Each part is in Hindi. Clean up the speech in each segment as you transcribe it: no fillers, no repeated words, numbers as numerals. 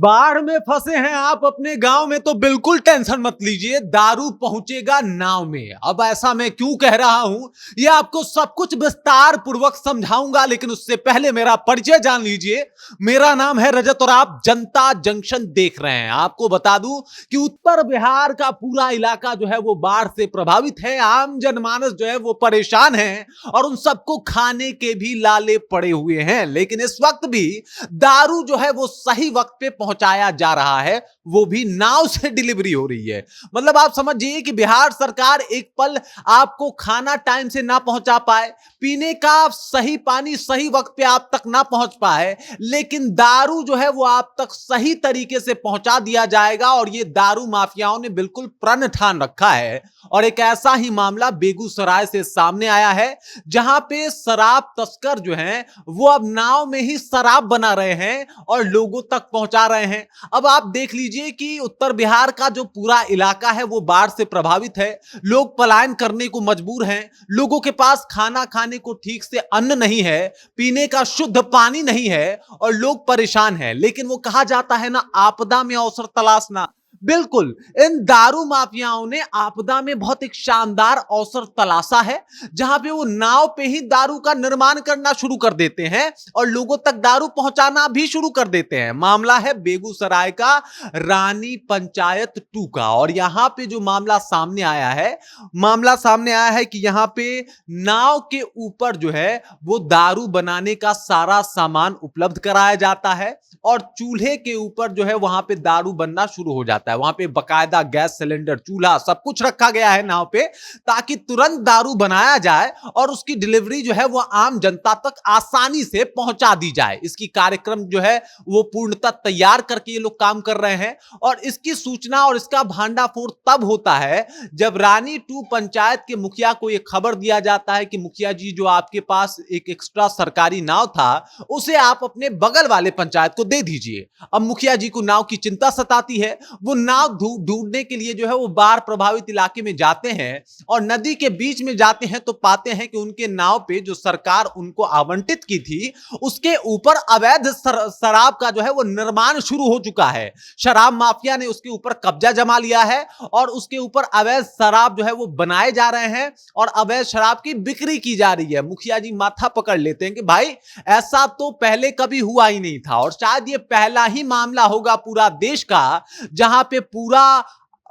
बाढ़ में फंसे हैं आप अपने गांव में तो बिल्कुल टेंशन मत लीजिए, दारू पहुंचेगा नाव में। अब ऐसा मैं क्यों कह रहा हूं, ये आपको सब कुछ विस्तार पूर्वक समझाऊंगा, लेकिन उससे पहले मेरा परिचय जान लीजिए। मेरा नाम है रजत और आप जनता जंक्शन देख रहे हैं। आपको बता दूं कि उत्तर बिहार का पूरा इलाका जो है वो बाढ़ से प्रभावित है। आम जनमानस जो है वो परेशान है और उन सबको खाने के भी लाले पड़े हुए हैं, लेकिन इस वक्त भी दारू जो है वो सही वक्त पे पहुंचाया जा रहा है, वो भी नाव से डिलीवरी हो रही है। मतलब आप समझिए कि बिहार सरकार एक पल आपको खाना टाइम से ना पहुंचा पाए, पीने का सही पानी सही वक्त पे आप तक ना पहुंच पाए, लेकिन दारू जो है वो आप तक सही तरीके से पहुंचा दिया जाएगा। और ये दारू माफियाओं ने बिल्कुल प्रण ठान रखा है। और एक ऐसा ही मामला बेगूसराय से सामने आया है, जहां पे शराब तस्कर जो हैं वो अब नाव में ही शराब बना रहे हैं और लोगों तक पहुंचा रहे हैं। अब आप देख लीजिए कि उत्तर बिहार का जो पूरा इलाका है वो बाढ़ से प्रभावित है। लोग पलायन करने को मजबूर हैं, लोगों के पास खाना खाने को ठीक से अन्न नहीं है, पीने का शुद्ध पानी नहीं है और लोग परेशान हैं। लेकिन वो कहा जाता है ना, आपदा में अवसर तलाशना। बिल्कुल इन दारू माफियाओं ने आपदा में बहुत एक शानदार अवसर तलाशा है, जहां पे वो नाव पे ही दारू का निर्माण करना शुरू कर देते हैं और लोगों तक दारू पहुंचाना भी शुरू कर देते हैं। मामला है बेगूसराय का रानी पंचायत 2 का। और यहां पे जो मामला सामने आया है कि यहां पे नाव के ऊपर जो है वो दारू बनाने का सारा सामान उपलब्ध कराया जाता है और चूल्हे के ऊपर जो है वहां पे दारू बनना शुरू हो जाता है। वहां पे बकायदा गैस सिलेंडर, चूल्हा सब कुछ रखा गया है नाव पे, ताकि तुरंत दारू बनाया जाए और उसकी डिलीवरी जो है वो आम जनता तक आसानी से पहुंचा दी जाए। इसकी कार्यक्रम जो है वो पूर्णतः तैयार करके ये लोग काम कर रहे हैं। और इसकी सूचना और इसका भांडाफोड़ तब होता है जब रानी 2 पंचायत के मुखिया को यह खबर दिया जाता है कि मुखिया जी, जो आपके पास एक एक्स्ट्रा सरकारी नाव था उसे आप अपने बगल वाले पंचायत को दे दीजिए। अब मुखिया जी को नाव की चिंता सताती है। वो नाव ढूंढने के लिए जो है वो बाढ़ प्रभावित इलाके में जाते हैं और नदी के बीच में जाते हैं तो पाते हैं कि उनके नाव पे जो सरकार उनको आवंटित की थी उसके ऊपर अवैध शराब का जो है वो निर्माण शुरू हो चुका है। शराब माफिया ने उसके ऊपर कब्जा जमा लिया है और उसके ऊपर अवैध शराब जो है वो बनाए जा रहे हैं और अवैध शराब की बिक्री की जा रही है। मुखिया जी माथा पकड़ लेते हैं कि भाई ऐसा तो पहले कभी हुआ ही नहीं था और शायद ये पहला ही मामला होगा पूरा देश का जहां पे पूरा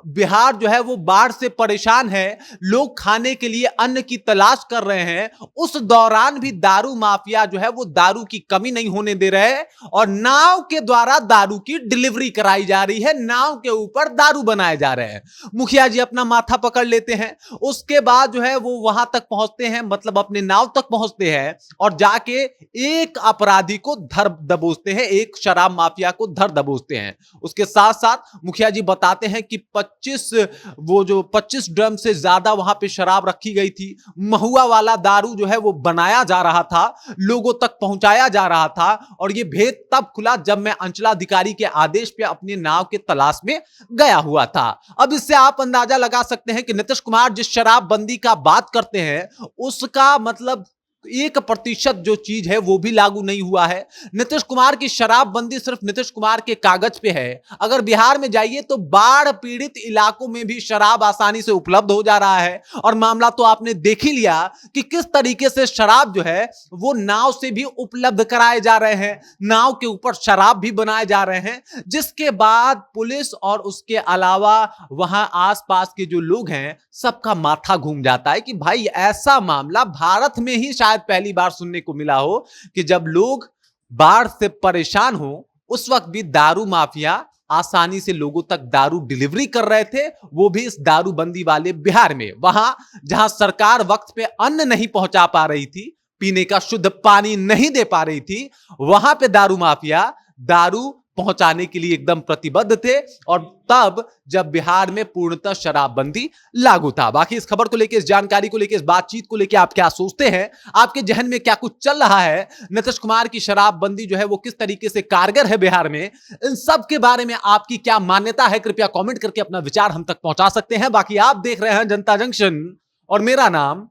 बिहार जो है वो बाढ़ से परेशान है, लोग खाने के लिए अन्न की तलाश कर रहे हैं। उस दौरान भी दारू माफिया जो है वो दारू की कमी नहीं होने दे रहे हैं और नाव के द्वारा दारू की डिलीवरी कराई जा रही है, नाव के ऊपर दारू बनाए जा रहे हैं। मुखिया जी अपना माथा पकड़ लेते हैं। उसके बाद जो है वो वहां तक पहुंचते हैं, मतलब अपने नाव तक पहुंचते हैं और जाके एक अपराधी को धर दबोचते हैं, एक शराब माफिया को धर दबोचते हैं। उसके साथ साथ मुखिया जी बताते हैं कि 25 ड्रम से ज्यादा वहां पे शराब रखी गई थी। महुआ वाला दारू जो है वो बनाया जा रहा था, लोगों तक पहुंचाया जा रहा था। और ये भेद तब खुला जब मैं अंचलाधिकारी के आदेश पे अपने नाव के तलाश में गया हुआ था। अब इससे आप अंदाजा लगा सकते हैं कि नीतीश कुमार जिस शराबबंदी का बात करते हैं उसका मतलब 1% जो चीज है वो भी लागू नहीं हुआ है। नीतीश कुमार की शराबबंदी सिर्फ नीतीश कुमार के कागज पे है। अगर बिहार में जाइए तो बाढ़ पीड़ित इलाकों में भी शराब आसानी से उपलब्ध हो जा रहा है और मामला तो आपने देख ही लिया कि किस तरीके से शराब जो है वो नाव से भी उपलब्ध कराए जा रहे हैं, नाव के ऊपर शराब भी बनाए जा रहे हैं, जिसके बाद पुलिस और उसके अलावा वहां आसपास के जो लोग हैं सबका माथा घूम जाता है कि भाई ऐसा मामला भारत में ही शायद पहली बार सुनने को मिला हो कि जब लोग बाढ़ से परेशान हो उस वक्त भी दारू माफिया आसानी से लोगों तक दारू डिलीवरी कर रहे थे, वो भी इस दारूबंदी वाले बिहार में। वहां जहां सरकार वक्त पे अन्न नहीं पहुंचा पा रही थी, पीने का शुद्ध पानी नहीं दे पा रही थी, वहां पे दारू माफिया दारू पहुंचाने के लिए एकदम प्रतिबद्ध थे और तब जब बिहार में पूर्णतः शराबबंदी लागू था। बाकी इस खबर को लेकर, इस जानकारी को लेकर, इस बातचीत को लेकर आप क्या सोचते हैं? आपके जहन में क्या कुछ चल रहा है? नीतीश कुमार की शराबबंदी जो है वो किस तरीके से कारगर है बिहार में? इन सब के बारे में आपकी क्या मान्यता है? कृपया कॉमेंट करके अपना विचार हम तक पहुंचा सकते हैं। बाकी आप देख रहे हैं जनता जंक्शन और मेरा नाम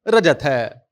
रजत है।